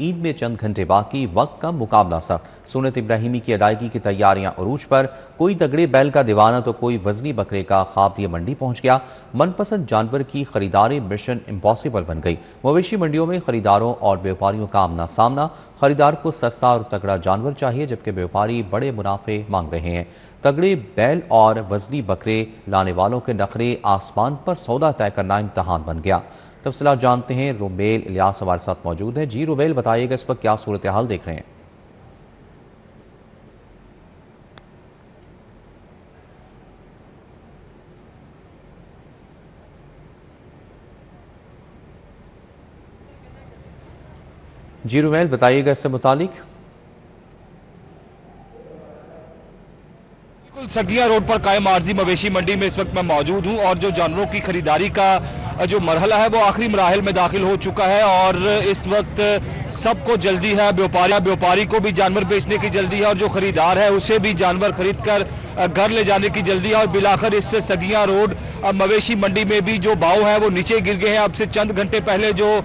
عید میں چند گھنٹے باقی، وقت کا مقابلہ سخت۔ سنت ابراہیمی کی ادائیگی کی تیاریاں عروج پر، کوئی تگڑے بیل کا دیوانہ تو کوئی وزنی بکرے کا خواب لیے منڈی پہنچ گیا۔ من پسند جانور کی خریداری مشن امپاسبل بن گئی۔ مویشی منڈیوں میں خریداروں اور بیوپاریوں کا آمنا سامنا۔ خریدار کو سستا اور تگڑا جانور چاہیے، جبکہ بیوپاری بڑے منافع مانگ رہے ہیں۔ تگڑے بیل اور وزنی بکرے لانے والوں کے نخرے آسمان پر سودا طے کرنا امتحان بن گیا۔ تفصیلات جانتے ہیں، روبیل الیاس ہمارے ساتھ موجود ہیں۔ جی روبیل، بتائیے گا اس وقت کیا صورتحال دیکھ رہے ہیں؟ جی روبیل، بتائیے گا اس سے متعلق۔ سگیاں روڈ پر قائم عارضی مویشی منڈی میں اس وقت میں موجود ہوں، اور جو جانوروں کی خریداری کا جو مرحلہ ہے وہ آخری مراحل میں داخل ہو چکا ہے، اور اس وقت سب کو جلدی ہے۔ بیوپاری کو بھی جانور بیچنے کی جلدی ہے، اور جو خریدار ہے اسے بھی جانور خرید کر گھر لے جانے کی جلدی ہے، اور بلاخر اس سے سگیاں روڈ مویشی منڈی میں بھی جو بھاؤ ہے وہ نیچے گر گئے ہیں۔ اب سے چند گھنٹے پہلے جو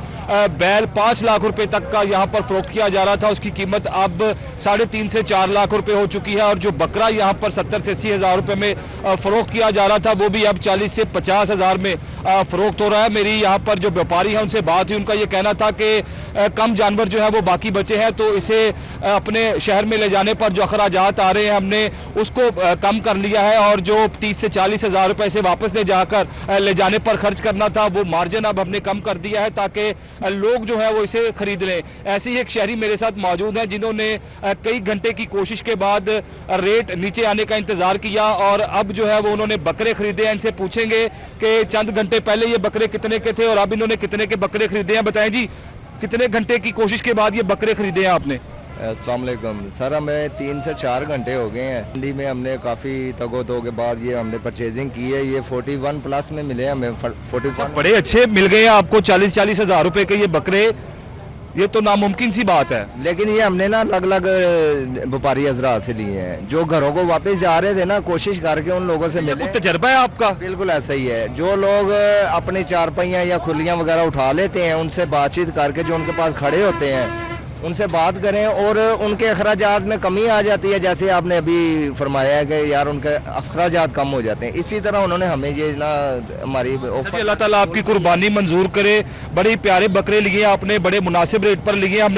بیل 5 لاکھ روپے تک کا یہاں پر فروخت کیا جا رہا تھا، اس کی قیمت اب 3.5 سے 4 لاکھ روپے ہو چکی ہے، اور جو بکرا یہاں پر 70 سے 80 ہزار روپے میں فروخت کیا جا رہا تھا وہ بھی اب 40 سے 50 ہزار میں فروخت ہو رہا ہے۔ میری یہاں پر جو بیوپاری ہے ان سے بات ہوئی، ان کا یہ کہنا تھا کہ کم جانور جو ہے وہ باقی بچے ہیں، تو اسے اپنے شہر میں لے جانے پر جو اخراجات آ رہے ہیں ہم نے اس کو کم کر لیا ہے، اور جو 30 سے 40 ہزار روپے سے واپس لے جانے پر خرچ کرنا تھا وہ مارجن اب ہم نے کم کر دیا ہے تاکہ لوگ جو ہے وہ اسے خرید لیں۔ ایسے ہی ایک شہری میرے ساتھ موجود ہیں جنہوں نے کئی گھنٹے کی کوشش کے بعد ریٹ نیچے آنے کا انتظار کیا، اور اب جو ہے وہ انہوں نے بکرے خریدے ہیں۔ ان سے پوچھیں گے کہ چند گھنٹے پہلے یہ بکرے کتنے کے تھے اور اب انہوں نے کتنے کے بکرے خریدے ہیں۔ بتائیں جی، کتنے گھنٹے کی کوشش کے بعد یہ بکرے خریدے ہیں آپ نے؟ السلام علیکم سر، ہمیں 3 سے 4 گھنٹے ہو گئے ہیں منڈی میں۔ ہم نے کافی تگو کے بعد یہ ہم نے پرچیزنگ کی ہے۔ یہ 41 پلس میں ملے ہمیں، 41 بڑے اچھے مل گئے ہیں آپ کو 40 ہزار روپے کے یہ بکرے، یہ تو ناممکن سی بات ہے۔ لیکن یہ ہم نے نا الگ الگ وپاری حضرات سے لیے ہیں جو گھروں کو واپس جا رہے تھے نا، کوشش کر کے ان لوگوں سے ملے۔ تجربہ ہے آپ کا؟ بالکل ایسا ہی ہے۔ جو لوگ اپنے چارپائیاں یا کھلیاں وغیرہ اٹھا لیتے ہیں ان سے بات چیت کر کے جو ان کے پاس کھڑے ہوتے ہیں ان سے بات کریں، اور ان کے اخراجات میں کمی آ جاتی ہے، جیسے آپ نے ابھی فرمایا ہے کہ یار ان کے اخراجات کم ہو جاتے ہیں، اسی طرح انہوں نے ہمیں یہ نا ہماری اللہ تعالیٰ آپ کی قربانی منظور کرے۔ بڑے پیارے بکرے لیے آپ نے، بڑے مناسب ریٹ پر لیے ہم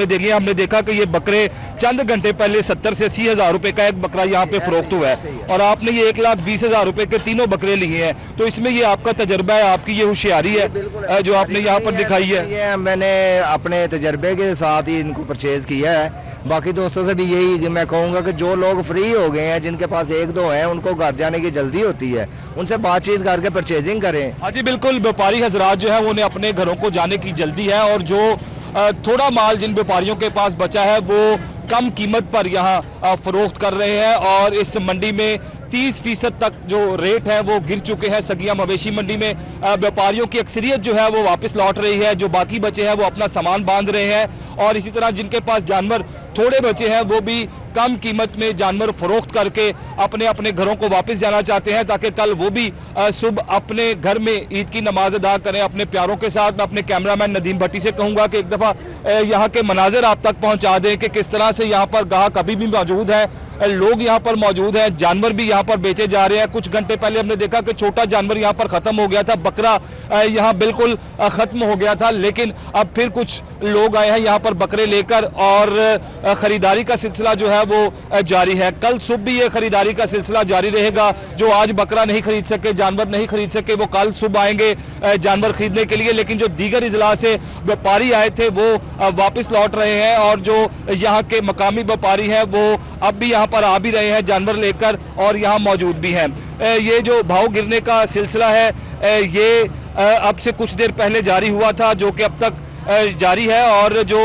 نے دیکھا کہ یہ بکرے چند گھنٹے پہلے 70 سے 80 ہزار روپے کا ایک بکرا یہاں پہ فروخت ہوا ہے، اور آپ نے یہ 1,20,000 روپے کے تینوں بکرے لیے ہیں، تو اس میں یہ آپ کا تجربہ ہے، آپ کی یہ ہوشیاری ہے جو آپ نے یہاں پر دکھائی ہے۔ میں نے اپنے تجربے کے ساتھ ہی ان کو پرچیز کیا ہے۔ باقی دوستوں سے بھی یہی میں کہوں گا کہ جو لوگ فری ہو گئے ہیں، جن کے پاس 1-2 ہیں، ان کو گھر جانے کی جلدی ہوتی ہے، ان سے بات چیت کر کے پرچیزنگ کریں۔ ہاں جی بالکل، بیوپاری حضرات جو ہے انہیں اپنے گھروں کو جانے کی جلدی ہے، اور جو تھوڑا مال جن بیوپاریوں کے پاس بچا ہے وہ کم قیمت پر یہاں فروخت کر رہے ہیں، اور اس منڈی میں 30% تک جو ریٹ ہے وہ گر چکے ہیں۔ سگیاں مویشی منڈی میں بیوپاریوں کی اکثریت جو ہے وہ واپس لوٹ رہی ہے، جو باقی بچے ہیں وہ اپنا سامان باندھ رہے ہیں، اور اسی طرح جن کے پاس جانور تھوڑے بچے ہیں وہ بھی کم قیمت میں جانور فروخت کر کے اپنے گھروں کو واپس جانا چاہتے ہیں تاکہ کل وہ بھی صبح اپنے گھر میں عید کی نماز ادا کریں اپنے پیاروں کے ساتھ۔ میں اپنے کیمرامین ندیم بھٹی سے کہوں گا کہ ایک دفعہ یہاں کے مناظر آپ تک پہنچا دیں کہ کس طرح سے یہاں پر گاہک ابھی بھی موجود ہے، لوگ یہاں پر موجود ہیں، جانور بھی یہاں پر بیچے جا رہے ہیں۔ کچھ گھنٹے پہلے ہم نے دیکھا کہ چھوٹا جانور یہاں پر ختم ہو گیا تھا، بکرا یہاں بالکل ختم ہو گیا تھا، لیکن اب پھر کچھ لوگ آئے ہیں یہاں پر بکرے لے کر، اور خریداری کا سلسلہ جو ہے وہ جاری ہے۔ کل صبح بھی یہ خریداری کا سلسلہ جاری رہے گا۔ جو آج بکرا نہیں خرید سکے، جانور نہیں خرید سکے، وہ کل صبح آئیں گے جانور خریدنے کے لیے، لیکن جو دیگر اضلاع سے بیوپاری آئے تھے وہ واپس لوٹ رہے ہیں، اور جو یہاں کے مقامی بیوپاری ہیں وہ اب بھی یہاں پر آ بھی رہے ہیں جانور لے کر، اور یہاں موجود بھی ہیں۔ یہ جو بھاؤ گرنے کا سلسلہ ہے یہ اب سے کچھ دیر پہلے جاری ہوا تھا، جو کہ اب تک جاری ہے، اور جو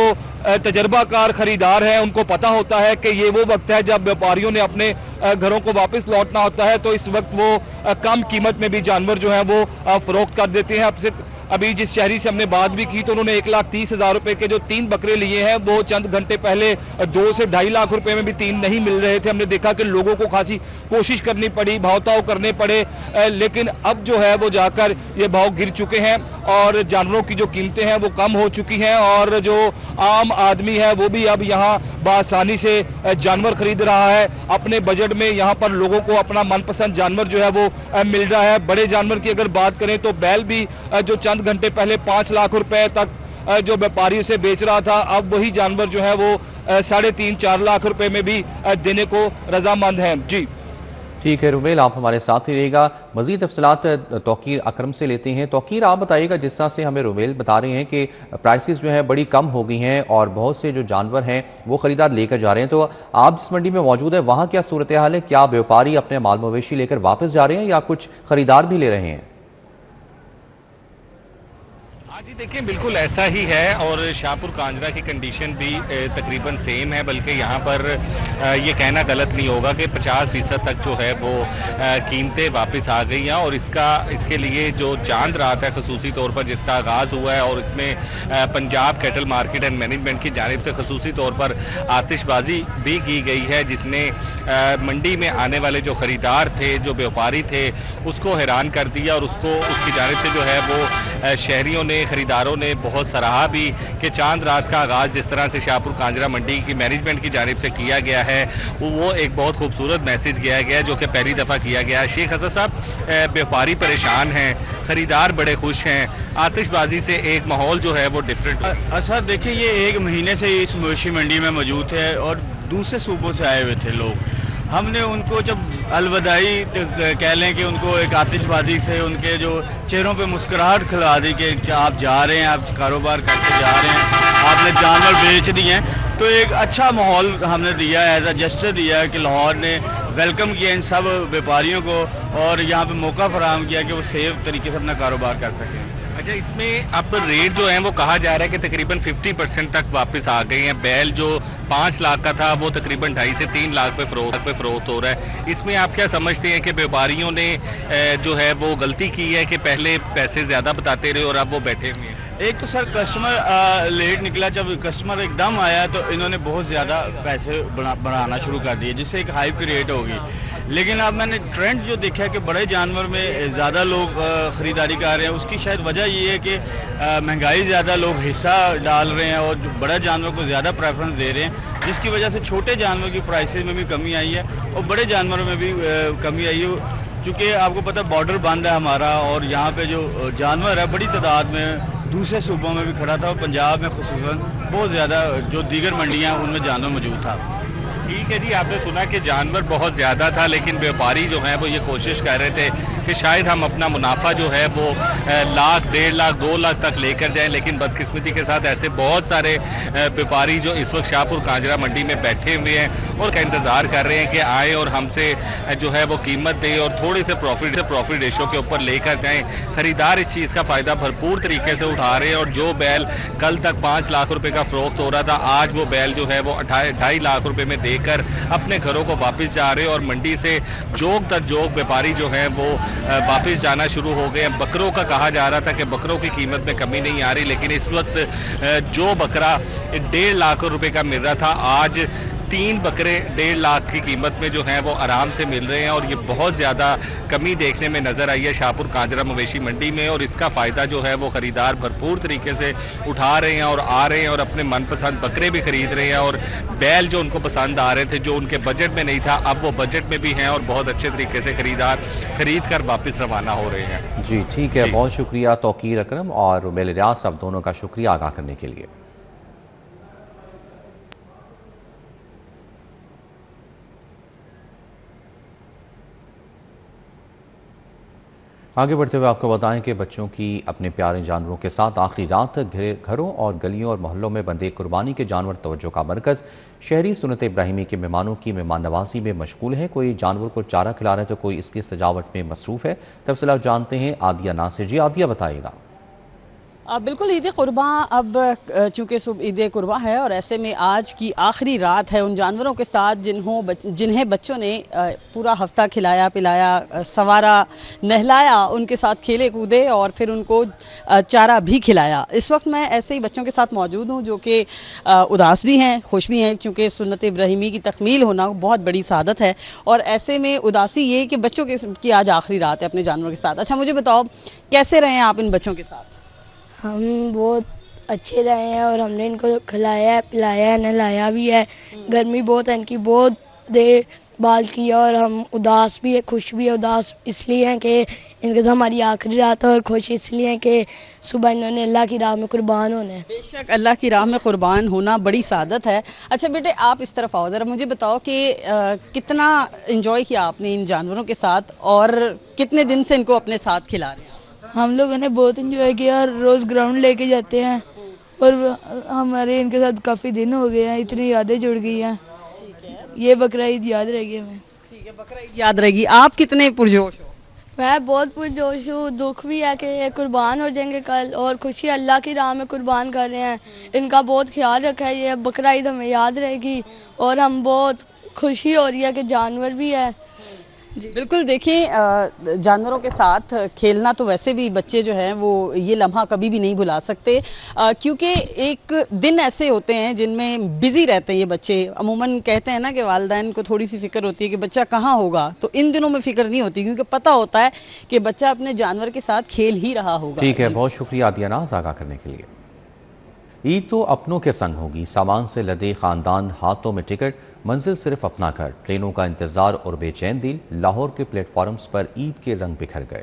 تجربہ کار خریدار ہیں ان کو پتہ ہوتا ہے کہ یہ وہ وقت ہے جب بیوپاریوں نے اپنے گھروں کو واپس لوٹنا ہوتا ہے، تو اس وقت وہ کم قیمت میں بھی جانور جو ہیں وہ فروخت کر دیتے ہیں۔ ابھی جس شہری سے ہم نے بات بھی کی تو انہوں نے 1,30,000 روپے کے جو 3 بکرے لیے ہیں وہ چند گھنٹے پہلے 2 سے 2.5 لاکھ روپے میں بھی 3 نہیں مل رہے تھے۔ ہم نے دیکھا کہ لوگوں کو خاصی کوشش کرنی پڑی، بھاؤ تاؤ کرنے پڑے، لیکن اب جو ہے وہ جا کر یہ بھاؤ گر چکے ہیں، اور جانوروں کی جو قیمتیں ہیں وہ کم ہو چکی ہیں، اور جو आम आदमी है वो भी अब यहाँ बआसानी से जानवर खरीद रहा है। अपने बजट में यहाँ पर लोगों को अपना मनपसंद जानवर जो है वो मिल रहा है। बड़े जानवर की अगर बात करें तो बैल भी जो चंद घंटे पहले 5 लाख रुपए तक जो व्यापारियों से बेच रहा था, अब वही जानवर जो है वो 3.5-4 लाख रुपए में भी देने को रजामंद हैं। जी ठीक है रुमेल, आप हमारे साथ ही रहेगा। मजीद तफसीलात तौकीर अकरम से लेते हैं। तौकीर, आप बताइएगा, जिस तरह से हमें रुमेल बता रहे हैं कि प्राइसेस जो है बड़ी कम हो गई हैं और बहुत से जो जानवर हैं वो ख़रीदार लेकर जा रहे हैं, तो आप जिस मंडी में मौजूद है वहाँ क्या सूरत हाल है? क्या व्यापारी अपने माल मवेशी लेकर वापस जा रहे हैं या कुछ ख़रीदार भी ले रहे हैं? हाँ जी, देखिए बिल्कुल ऐसा ही है और शाहपुर कांजरा की कंडीशन भी तकरीबन सेम है, बल्कि यहाँ पर ये कहना गलत नहीं होगा कि 50% तक जो है वो कीमतें वापस आ गई हैं। और इसके लिए जो चांद रात है खसूसी तौर पर जिसका आगाज़ हुआ है और इसमें Punjab cattle market and management की जानिब से खसूसी तौर पर आतिशबाजी भी की गई है, जिसने मंडी में आने वाले जो ख़रीदार थे, जो व्यापारी थे, उसको हैरान कर दिया और उसकी जानिब से जो है वो शहरियों ने, खरीदारों ने बहुत सराहा भी कि चांद रात का आगाज़ जिस तरह से शाहपुर कांजरा मंडी की मैनेजमेंट की जानिब से किया गया है वो एक बहुत खूबसूरत मैसेज दिया गया है जो कि पहली दफ़ा किया गया है। शेख हसन साहब, व्यापारी परेशान हैं, खरीदार बड़े खुश हैं, आतिशबाजी से एक माहौल जो है वो डिफरेंट। सर देखिए, ये 1 महीने से इस मवेशी मंडी में मौजूद थे और दूसरे सूबों से आए हुए थे लोग। हमने उनको जब अलविदाई कह लें कि उनको एक आतिशबाजी से उनके जो चेहरों पे मुस्कुराहट खिला दी कि आप जा रहे हैं, आप कारोबार करके जा रहे हैं, आपने जानवर बेच दिए हैं, तो एक अच्छा माहौल हमने दिया है, एज अ जेस्चर दिया है कि लाहौर ने वेलकम किया इन सब व्यापारियों को और यहाँ पे मौका फराहम किया कि वो सेफ तरीके से अपना कारोबार कर सकें। अच्छा, इसमें अब रेट जो है वो कहा जा रहा है कि तकरीबन 50% तक वापस आ गए हैं। बैल जो 5 लाख का था वो तकरीबन 2.5 से 3 लाख पे फरोख्त हो रहा है। इसमें आप क्या समझते हैं कि व्यापारियों ने जो है वो गलती की है कि पहले पैसे ज़्यादा बताते रहे और अब वो बैठे हुए हैं? एक तो सर कस्टमर लेट निकला, जब कस्टमर एकदम आया तो इन्होंने बहुत ज़्यादा पैसे बढ़ाना शुरू कर दिए जिससे एक हाइप क्रिएट होगी। लेकिन अब मैंने ट्रेंड जो देखा है कि बड़े जानवर में ज़्यादा लोग ख़रीदारी कर रहे हैं, उसकी शायद वजह ये है कि महंगाई ज़्यादा, लोग हिस्सा डाल रहे हैं और जो बड़े जानवर को ज़्यादा प्रेफरेंस दे रहे हैं, जिसकी वजह से छोटे जानवर की प्राइसेस में भी कमी आई है और बड़े जानवरों में भी कमी आई है। क्योंकि आपको पता है बॉर्डर बंद है हमारा और यहाँ पे जो जानवर है बड़ी तादाद में दूसरे सूबों में भी खड़ा था और पंजाब में खुसूसन बहुत ज़्यादा जो दीगर मंडियाँ उनमें जानवर मौजूद था। ठीक है जी, आपने सुना कि जानवर बहुत ज़्यादा था, लेकिन व्यापारी जो हैं वो ये कोशिश कर रहे थे कि शायद हम अपना मुनाफा जो है वो 1 लाख, 1.5 लाख, 2 लाख तक लेकर जाएं। लेकिन बदकिस्मती के साथ ऐसे बहुत सारे व्यापारी जो इस वक्त शाहपुर कांजरा मंडी में बैठे हुए हैं और का इंतज़ार कर रहे हैं कि आए और हमसे जो है वो कीमत दें और थोड़े से प्रॉफिट रेशो के ऊपर लेकर जाएँ। खरीदार इस चीज़ का फ़ायदा भरपूर तरीके से उठा रहे हैं और जो बैल कल तक 5 लाख रुपये का फ़रोख्त हो रहा था, आज वो बैल जो है वो 2.5 लाख रुपये में कर अपने घरों को वापस जा रहे हैं और मंडी से जोग दर जोग व्यापारी जो हैं वो वापस जाना शुरू हो गए हैं। बकरों का कहा जा रहा था कि बकरों की कीमत में कमी नहीं आ रही, लेकिन इस वक्त जो बकरा 1.5 लाख रुपए का मिल रहा था, आज 3 बकरे 1.5 लाख की कीमत में जो हैं वो आराम से मिल रहे हैं और ये बहुत ज़्यादा कमी देखने में नज़र आई है शाहपुर कांजरा मवेशी मंडी में। और इसका फ़ायदा जो है वो ख़रीदार भरपूर तरीके से उठा रहे हैं और आ रहे हैं और अपने मनपसंद बकरे भी ख़रीद रहे हैं और बैल जो उनको पसंद आ रहे थे, जो उनके बजट में नहीं था, अब वो बजट में भी हैं और बहुत अच्छे तरीके से खरीदार खरीद कर वापस रवाना हो रहे हैं। जी ठीक है, बहुत शुक्रिया तौकीर अकरम और रुमेल रियाज साहब दोनों का शुक्रिया आगाह करने के लिए। आगे बढ़ते हुए आपको बताएं कि बच्चों की अपने प्यारे जानवरों के साथ आखिरी रात घरों और गलियों और मोहल्लों में बंधे कुर्बानी के जानवर तवज्जो का मरकज़ शहरी सुन्नत इब्राहिमी के मेहमानों की मेहमान नवाजी में मशगूल है। कोई जानवर को चारा खिला रहे तो कोई इसकी सजावट में मसरूफ़ है। तफसीलात जानते हैं आदिया नासिर। जी आदिया, बताइएगा। बिल्कुल, ईद कुर्बा अब चूँकि सुबह ईद कुर्बा है और ऐसे में आज की आखिरी रात है उन जानवरों के साथ जिन्हें बच्चों ने पूरा हफ्ता खिलाया पिलाया, सवारा, नहलाया, उनके साथ खेले कूदे और फिर उनको चारा भी खिलाया। इस वक्त मैं ऐसे ही बच्चों के साथ मौजूद हूँ जो कि उदास भी हैं, खुश भी हैं, चूँकि सुन्नत इब्राहिमी की तकमील होना बहुत बड़ी सादत है और ऐसे में उदासी ये कि बच्चों की आज आखिरी रात है अपने जानवरों के साथ। अच्छा, मुझे बताओ कैसे रहे आप इन बच्चों के साथ? हम बहुत اچھے رہے ہیں اور ہم نے ان کو کھلایا ہے، پلایا ہے، نہلایا بھی ہے. گرمی بہت ہے، ان کی بہت دیکھ بھال کی ہے اور ہم اداس بھی ہے، خوش بھی ہے. اداس اس لیے ہیں کہ ان کے تو ہماری آخری رات ہے، اور خوش اس لیے ہیں کہ صبح انہوں نے اللہ کی راہ میں قربان ہونا ہے. بے شک اللہ کی راہ میں قربان ہونا بڑی سعادت ہے. اچھا بیٹے آپ اس طرف آؤ ذرا، مجھے بتاؤ کہ کتنا انجوائے کیا آپ نے ان جانوروں کے ساتھ اور کتنے دن سے ان کو اپنے ساتھ کھلا رہے ہیں؟ ہم لوگوں نے بہت انجوائے کیا اور روز گراؤنڈ لے کے جاتے ہیں اور ہمارے ان کے ساتھ کافی دن ہو گئے ہیں، اتنی یادیں جڑ گئی ہیں. یہ بقرہ عید یاد رہے گی ہمیں. ٹھیک ہے، بقرہ عید یاد رہے گی. آپ کتنے پرجوش ہو؟ میں بہت پرجوش ہوں. دکھ بھی ہے کہ یہ قربان ہو جائیں گے کل، اور خوشی اللہ کی راہ میں قربان کر رہے ہیں. ان کا بہت خیال رکھا ہے. یہ بقرہ عید ہمیں یاد رہے گی اور ہم بہت خوشی ہو رہی ہے کہ جانور بھی ہے. جی بالکل. دیکھیں جانوروں کے ساتھ کھیلنا تو ویسے بھی بچے جو ہیں وہ یہ لمحہ کبھی بھی نہیں بھلا سکتے، کیونکہ ایک دن ایسے ہوتے ہیں جن میں بزی رہتے ہیں یہ بچے. عموماً کہتے ہیں نا کہ والدین کو تھوڑی سی فکر ہوتی ہے کہ بچہ کہاں ہوگا، تو ان دنوں میں فکر نہیں ہوتی کیونکہ پتہ ہوتا ہے کہ بچہ اپنے جانور کے ساتھ کھیل ہی رہا ہوگا. ٹھیک ہے، بہت شکریہ عادیہ ناز آگاہ کرنے کے لیے. عید تو اپنوں کے سنگ ہوگی، سامان سے لدے خاندان، ہاتھوں میں ٹکٹ، منزل صرف اپنا گھر. ٹرینوں کا انتظار اور بے چین دل. لاہور کے پلیٹ فارمز پر عید کے رنگ بکھر گئے.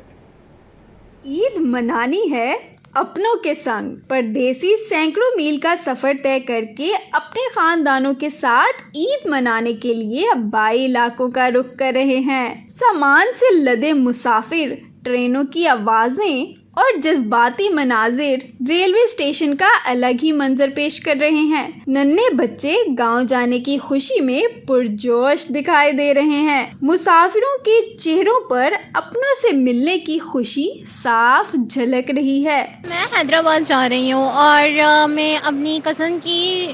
عید منانی ہے اپنوں کے سنگ. پردیسی سینکڑوں میل کا سفر طے کر کے اپنے خاندانوں کے ساتھ عید منانے کے لیے آبائی علاقوں کا رخ کر رہے ہیں. سامان سے لدے مسافر، ٹرینوں کی آوازیں اور جذباتی مناظر ریلوے اسٹیشن کا الگ ہی منظر پیش کر رہے ہیں. ننھے بچے گاؤں جانے کی خوشی میں پرجوش دکھائی دے رہے ہیں. مسافروں کے چہروں پر اپنوں سے ملنے کی خوشی صاف جھلک رہی ہے. میں حیدرآباد جا رہی ہوں اور میں اپنی کزن کی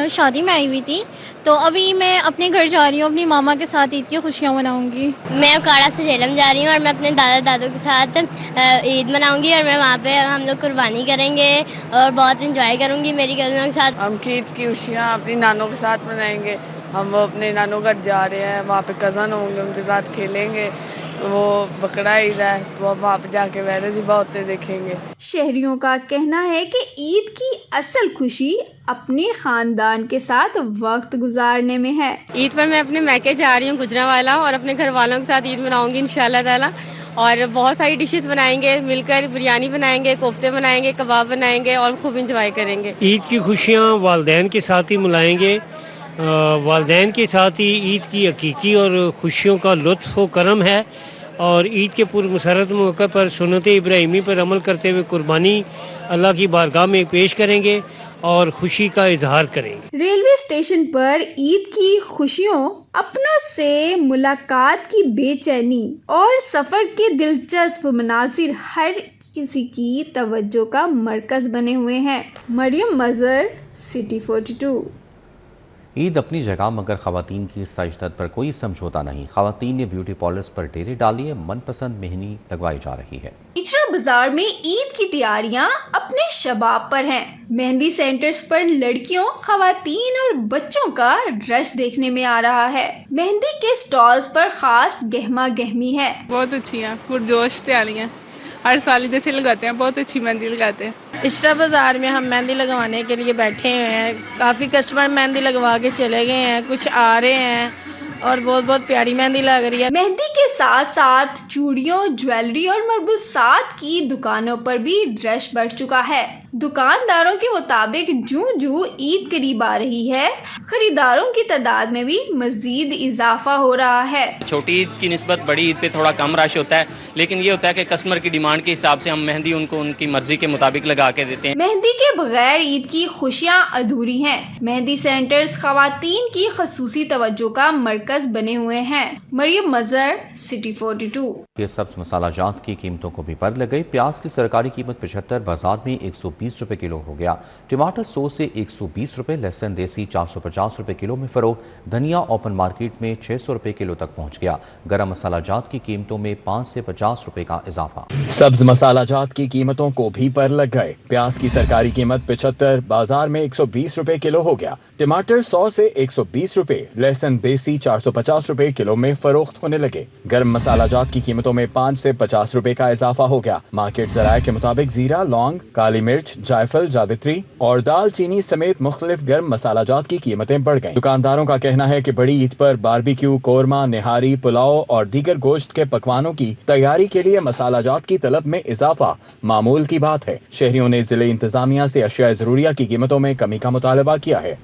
شادی میں آئی ہوئی تھی، تو ابھی میں اپنے گھر جا رہی ہوں، اپنی ماما کے ساتھ عید کی خوشیاں مناؤں گی. میں اکاڑا سے جہلم جا رہی ہوں اور میں اپنے دادا دادو کے ساتھ عید مناؤں گی، اور میں وہاں پہ ہم لوگ قربانی کریں گے اور بہت انجوائے کروں گی میری کزنوں کے ساتھ. ہم کی عید کی خوشیاں اپنی نانوں کے ساتھ منائیں گے. ہم وہ اپنے نانوں گھر جا رہے ہیں، وہاں پہ کزن ہوں گے، ان کے ساتھ کھیلیں گے. وہ بقرہ عید ہے تو ہم وہاں پہ جا کے ویرے ذبح ہوتے دیکھیں گے. شہریوں کا کہنا ہے کہ عید کی اصل خوشی اپنے خاندان کے ساتھ وقت گزارنے میں ہے. عید پر میں اپنے میکے جا رہی ہوں گجرانوالا، اور اپنے گھر والوں کے ساتھ عید مناؤں گی انشاءاللہ تعالیٰ. اور بہت ساری ڈشز بنائیں گے مل کر، بریانی بنائیں گے، کوفتے بنائیں گے، کباب بنائیں گے اور خوب انجوائے کریں گے. عید کی خوشیاں والدین کے ساتھ ہی منائیں گے. والدین کے ساتھ ہی عید کی حقیقی اور خوشیوں کا لطف و کرم ہے، اور عید کے پرمسرت موقع پر سنت ابراہیمی پر عمل کرتے ہوئے قربانی اللہ کی بارگاہ میں پیش کریں گے اور خوشی کا اظہار کریں گے. ریلوے اسٹیشن پر عید کی خوشیوں، اپنوں سے ملاقات کی بے چینی اور سفر کے دلچسپ مناظر ہر کسی کی توجہ کا مرکز بنے ہوئے ہیں. مریم مظہر، سٹی 42. عید اپنی جگہ، مگر خواتین کی سجدت پر کوئی سمجھوتا نہیں. خواتین نے بیوٹی پارلرز پر ڈیرے ڈالیے، من پسند مہندی لگوائی جا رہی ہے. اچرا بازار میں عید کی تیاریاں اپنے شباب پر ہیں. مہندی سینٹرز پر لڑکیوں، خواتین اور بچوں کا رش دیکھنے میں آ رہا ہے. مہندی کے سٹالز پر خاص گہما گہمی ہے. بہت اچھی ہیں، پرجوش تیاریاں. ہر سال جیسے لگاتے ہیں، بہت اچھی مہندی لگاتے ہیں. اشرا بازار میں ہم مہندی لگوانے کے لیے بیٹھے ہیں. کافی کسٹمر مہندی لگوا کے چلے گئے ہیں، کچھ آ رہے ہیں اور بہت پیاری مہندی لگ رہی ہے. مہندی کے ساتھ ساتھ چوڑیوں، جویلری اور ملبوسات کی دکانوں پر بھی رش بڑھ چکا ہے. دکانداروں کے مطابق جوں عید قریب آ رہی ہے، خریداروں کی تعداد میں بھی مزید اضافہ ہو رہا ہے. چھوٹی عید کی نسبت بڑی عید پہ تھوڑا کم رش ہوتا ہے، لیکن یہ ہوتا ہے کہ کسٹمر کی ڈیمانڈ کے حساب سے ہم مہندی ان کو ان کی مرضی کے مطابق لگا کے دیتے ہیں. مہندی کے بغیر عید کی خوشیاں ادھوری ہیں. مہندی سینٹرز خواتین کی خصوصی توجہ کا مرکز بنے ہوئے ہیں. مریم مظہر، سٹی 42. یہ سبز مسالہ جات کی قیمتوں کو بھی پر لگ گئی. پیاز کی سرکاری قیمت 75، بازار میں 120 روپے کلو ہو گیا. ٹماٹر 100 سے 120 روپے، لہسن دیسی 450 روپے کلو میں فروخت. دھنیا اوپن مارکیٹ میں 600 روپے کلو تک پہنچ گیا. گرم مسالہ جات کی قیمتوں میں 5 سے 50 روپے کا اضافہ. سبز مسالہ جات کی قیمتوں کو بھی پر لگ گئے. پیاز کی سرکاری قیمت 75، بازار میں 120 روپے کلو ہو گیا. ٹماٹر 100 سے 120 روپے، لہسن دیسی 450 روپے کلو میں فروخت ہونے لگے. گرم مسالہ جات کی قیمتوں میں 5 سے 50 روپے کا اضافہ ہو گیا. مارکیٹ ذرائع کے مطابق زیرہ، لونگ، کالی مرچ، मिर्च, जायफल, जावित्री और दाल चीनी समेत मुख्तलिफ गर्म मसाला जात की कीमतें बढ़ गईं। दुकानदारों का कहना है कि बड़ी ईद पर बारबेक्यू, कोरमा, निहारी, पुलाव और दीगर गोश्त के पकवानों की तैयारी के लिए मसाला जात की तलब में इजाफा मामूल की बात है। शहरियों ने जिले इंतजामिया से अशिया जरूरिया की कीमतों में कमी का मुतालबा किया है।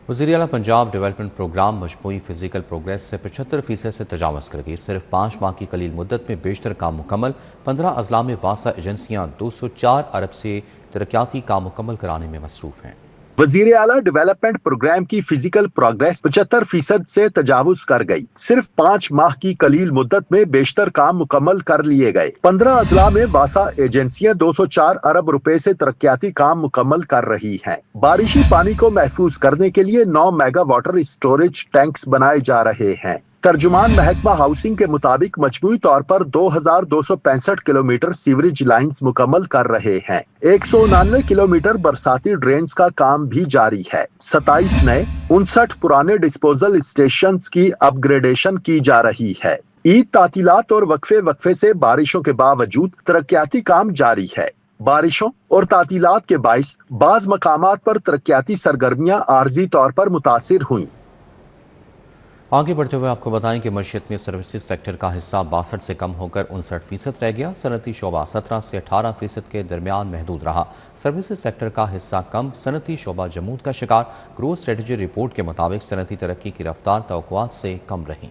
वज़ीर आला पंजाब डेवलपमेंट प्रोग्राम मजमूई फिजिकल प्रोग्रेस से 75% से तजावज़ कर गई। सिर्फ 5 माह की कलील मुद्दत में बेशतर काम मुकम्मल। 15 अजला में वासा एजेंसियाँ 204 अरब से तरक्याती काम मुकम्मल कराने में मसरूफ़ हैं। वजीर आला डेवलपमेंट प्रोग्राम की फिजिकल प्रोग्रेस 75% से तजावुज कर गई। सिर्फ 5 माह की कलील मुद्दत में बेशतर काम मुकम्मल कर लिए गए। 15 अजला में वासा एजेंसियां 204 अरब रुपए से तरक्याती काम मुकम्मल कर रही हैं। बारिशी पानी को महफूज करने के लिए 9 मेगा वाटर स्टोरेज टैंक्स बनाए जा रहे हैं। तर्जुमान महकमा हाउसिंग के मुताबिक मजमूई तौर पर 2265 किलोमीटर सीवरेज लाइंस मुकम्मल कर रहे हैं। 199 किलोमीटर बरसाती ड्रेन्स का काम भी जारी है। 27 नए 59 पुराने डिस्पोजल स्टेशन की अपग्रेडेशन की जा रही है। ईद तातीलात और वक्फे से बारिशों के बावजूद तरक्याती काम जारी है। बारिशों और तातीलात के बाइस बाज मकामात पर तरक्याती सरगर्मियां आर्जी तौर पर मुतासिर हुई। आगे बढ़ते हुए आपको बताएं कि मईशत में सर्विसेज सेक्टर का हिस्सा 62 से कम होकर 59% रह गया। सनती शोबा 17 से 18% के दरमियान महदूद रहा। सर्विसेज सेक्टर का हिस्सा कम, सनती शोबा जमूद का शिकार। ग्रोथ स्ट्रेटजी रिपोर्ट के मुताबिक सनती तरक्की की रफ्तार तवक्कुआत से कम रही।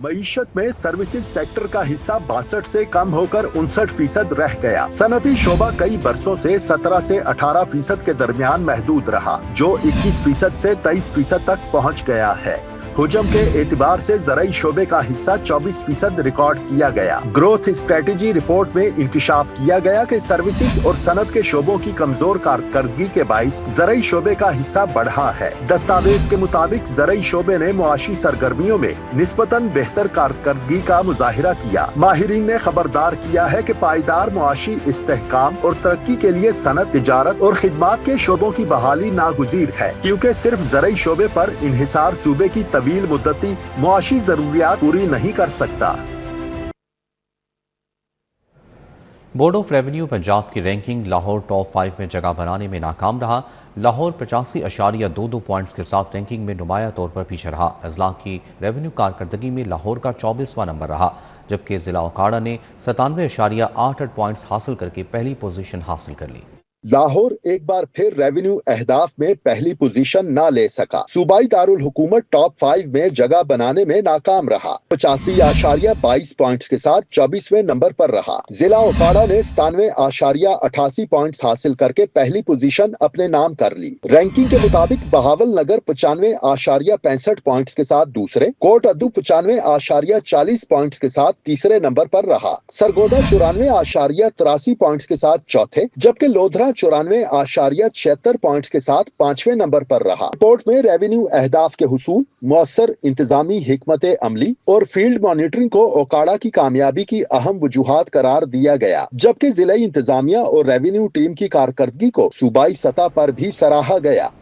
मईशत में सर्विसेज सेक्टर का हिस्सा 62 से कम होकर 59% रह गया। सनती शोबा कई बरसों से 17 से 18% के दरमियान महदूद रहा, जो 21% से 23% तक पहुँच गया है। हुजम के एतबार से ज़राई शोबे का हिस्सा 24% रिकॉर्ड किया गया। ग्रोथ स्ट्रेटजी रिपोर्ट में इंकिशाफ किया गया कि सर्विसेज और सनत के शोबों की कमजोर कारकर्दगी के बाइस ज़राई शोबे का हिस्सा बढ़ा है। दस्तावेज के मुताबिक ज़राई शोबे ने मुआशी सरगर्मियों में निस्बतन बेहतर कारकर्दगी का मुजाहिरा किया। माहिरीन ने खबरदार किया है कि पायदार मुआशी इस्तेहकाम और तरक्की के लिए सनत, तिजारत और खिदमात के शोबों की बहाली नागुज़ीर है, क्योंकि सिर्फ ज़राई शोबे पर इन्हिसार सूबे की तवील मुद्दती मुआशी जरूरियात पूरी नहीं कर सकता। बोर्ड ऑफ रेवेन्यू पंजाब की रैंकिंग लाहौर टॉप 5 में जगह बनाने में नाकाम रहा। लाहौर 85.22 पॉइंट्स के साथ रैंकिंग में नुमाया तौर पर पीछे रहा। अजला की रेवेन्यू कारकर्दगी में लाहौर का 24वां नंबर रहा, जबकि जिला ओकाड़ा ने 97.88 पॉइंट्स हासिल करके पहली पोजीशन हासिल कर ली। लाहौर एक बार फिर रेवेन्यू अहदाफ में पहली पोजीशन न ले सका। सूबाई दारुल हुकूमत टॉप 5 में जगह बनाने में नाकाम रहा। 85.22 पॉइंट्स के साथ 24वें नंबर पर रहा। जिला ओकाड़ा ने 97.88 पॉइंट्स हासिल करके पहली पोजीशन अपने नाम कर ली। रैंकिंग के मुताबिक बहावल नगर 95.65 पॉइंट्स के साथ दूसरे, कोट अद्दू 95.40 पॉइंट्स के साथ तीसरे नंबर पर रहा। सरगोदा 94.83 पॉइंट्स के साथ चौथे, जबकि लोधरा 94.76 पॉइंट्स के साथ 5वें नंबर पर रहा। रिपोर्ट में रेवेन्यू अहदाफ के हुसूल, मौसर इंतजामी हिकमत अमली और फील्ड मॉनिटरिंग को ओकाड़ा की कामयाबी की अहम वजूहात करार दिया गया, जबकि जिला इंतजामिया और रेवेन्यू टीम की कारकर्दगी को सूबाई सतह पर भी सराहा गया।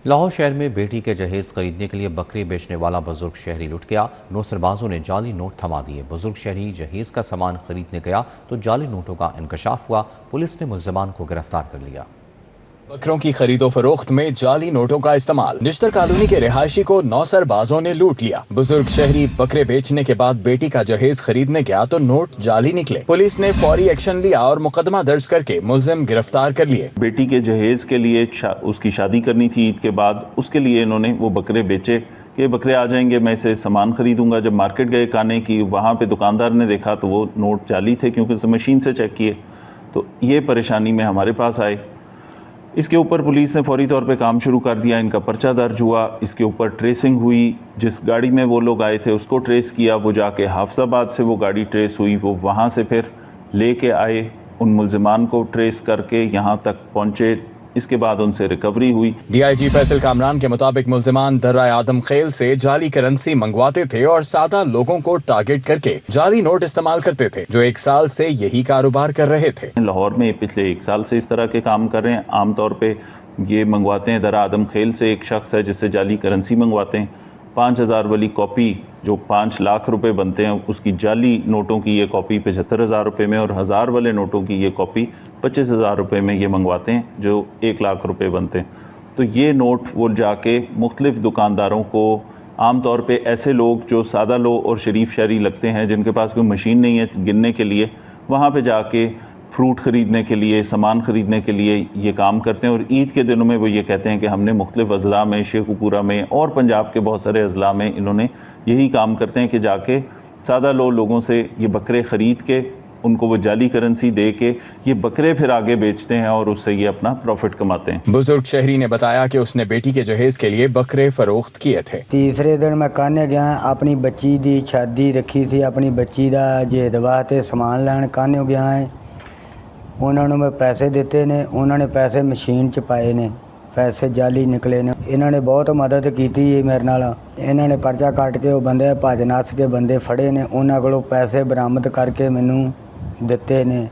लाहौर शहर में बेटी के जहेज खरीदने के लिए बकरे बेचने वाला बुजुर्ग शहरी लुट गया। नौसरबाजों ने जाली नोट थमा दिए। बुजुर्ग शहरी जहेज का सामान खरीदने गया तो जाली नोटों का इंकशाफ हुआ। पुलिस ने मुल्जिमान को गिरफ्तार कर लिया। बकरों की खरीदो फरोख्त में जाली नोटों का इस्तेमाल। निश्तर कॉलोनी के रिहायशी को नौसरबाजों ने लूट लिया। बुजुर्ग शहरी बकरे बेचने के बाद बेटी का जहेज खरीदने गया तो नोट जाली निकले। पुलिस ने फौरी एक्शन लिया और मुकदमा दर्ज करके मुलजिम गिरफ्तार कर लिए। बेटी के जहेज के लिए उसकी शादी करनी थी ईद के बाद, उसके लिए इन्होंने वो बकरे बेचे कि बकरे आ जाएंगे, मैं इसे सामान खरीदूंगा। जब मार्केट गए काने की, वहाँ पे दुकानदार ने देखा तो वो नोट जाली थे, क्योंकि उसे मशीन से चेक किए। तो ये परेशानी में हमारे पास आए। इसके ऊपर पुलिस ने फौरी तौर पे काम शुरू कर दिया। इनका पर्चा दर्ज हुआ, इसके ऊपर ट्रेसिंग हुई। जिस गाड़ी में वो लोग आए थे उसको ट्रेस किया, वो जाके हाफिजाबाद से वो गाड़ी ट्रेस हुई, वो वहाँ से फिर लेके आए, उन मुल्जिमान को ट्रेस करके यहाँ तक पहुँचे। इसके बाद उनसे रिकवरी हुई। डीआईजी फैसल कामरान के मुताबिक मुल्जिमान दर्रा आदम खेल से जाली करेंसी मंगवाते थे और सादा लोगों को टारगेट करके जाली नोट इस्तेमाल करते थे, जो 1 साल से यही कारोबार कर रहे थे। लाहौर में पिछले 1 साल से इस तरह के काम कर रहे हैं। आमतौर पे ये मंगवाते हैं, दर्रा आदम खेल से एक शख्स है जिससे जाली करेंसी मंगवाते हैं। 5000 वाली कॉपी जो 5 लाख रुपए बनते हैं उसकी जाली नोटों की ये कॉपी 75,000 रुपए में और 1000 वाले नोटों की ये कॉपी 25,000 रुपए में ये मंगवाते हैं जो 1 लाख रुपए बनते हैं। तो ये नोट वो जाके मुख्तलिफ दुकानदारों को, आम तौर पे ऐसे लोग जो सादा लोग और शरीफ शहरी लगते हैं जिनके पास कोई मशीन नहीं है गिनने के लिए, वहाँ पे जाके फ्रूट ख़रीदने के लिए, सामान ख़रीदने के लिए ये काम करते हैं। और ईद के दिनों में वो ये कहते हैं कि हमने मुख्तलिफ अज़ला में, शेखुपुरा में और पंजाब के बहुत सारे अज़ला में इन्होंने यही काम करते हैं कि जाके सादा लोगों से ये बकरे ख़रीद के उनको वो जाली करेंसी दे के ये बकरे फिर आगे बेचते हैं और उससे ये अपना प्रॉफिट कमाते हैं। बुजुर्ग शहरी ने बताया कि उसने बेटी के जहेज के लिए बकरे फरोख्त किए थे। तीसरे दिन मैं कान्हे गया, अपनी बच्ची दी शादी रखी सी, अपनी बच्ची दा जहेज वास्ते समान लैन कान्हे गया है। उन्होंने मैं पैसे दिते ने, उन्होंने पैसे मशीन च पाए ने, पैसे जाली निकले ने। इन्होंने बहुत मदद की मेरे नाल। इन्होंने पर्चा कट के वो बंदे भज नस के बंदे फड़े ने, उन्होंने कोलों पैसे बरामद करके मैनू दिते ने।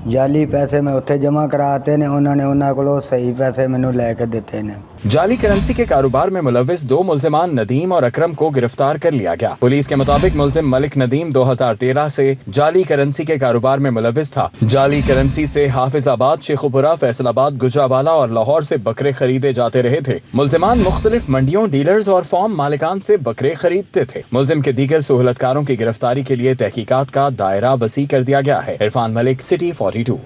जाली पैसे मैं उत्थे जमा कराते ने, उन्होंने उन्होंने कोलों सही पैसे मैनू लैके दिते ने। जाली करेंसी के कारोबार में मुलविस 2 मुल्जिमान नदीम और अकरम को गिरफ्तार कर लिया गया। पुलिस के मुताबिक मुल्जिम मलिक नदीम 2013 से जाली करेंसी के कारोबार में मुलविस था। जाली करेंसी से हाफिजाबाद, शेखुपुरा, फैसलाबाद, गुजरावाला और लाहौर से बकरे खरीदे जाते रहे थे। मुल्जिमान मुख्तलिफ मंडियों, डीलर्स और फार्म मालिकान से बकरे खरीदते थे। मुल्जिम के दीगर सहूलतकारों की गिरफ्तारी के लिए तहकीकात का दायरा वसी कर दिया गया है। इरफान मलिक, सिटी 42।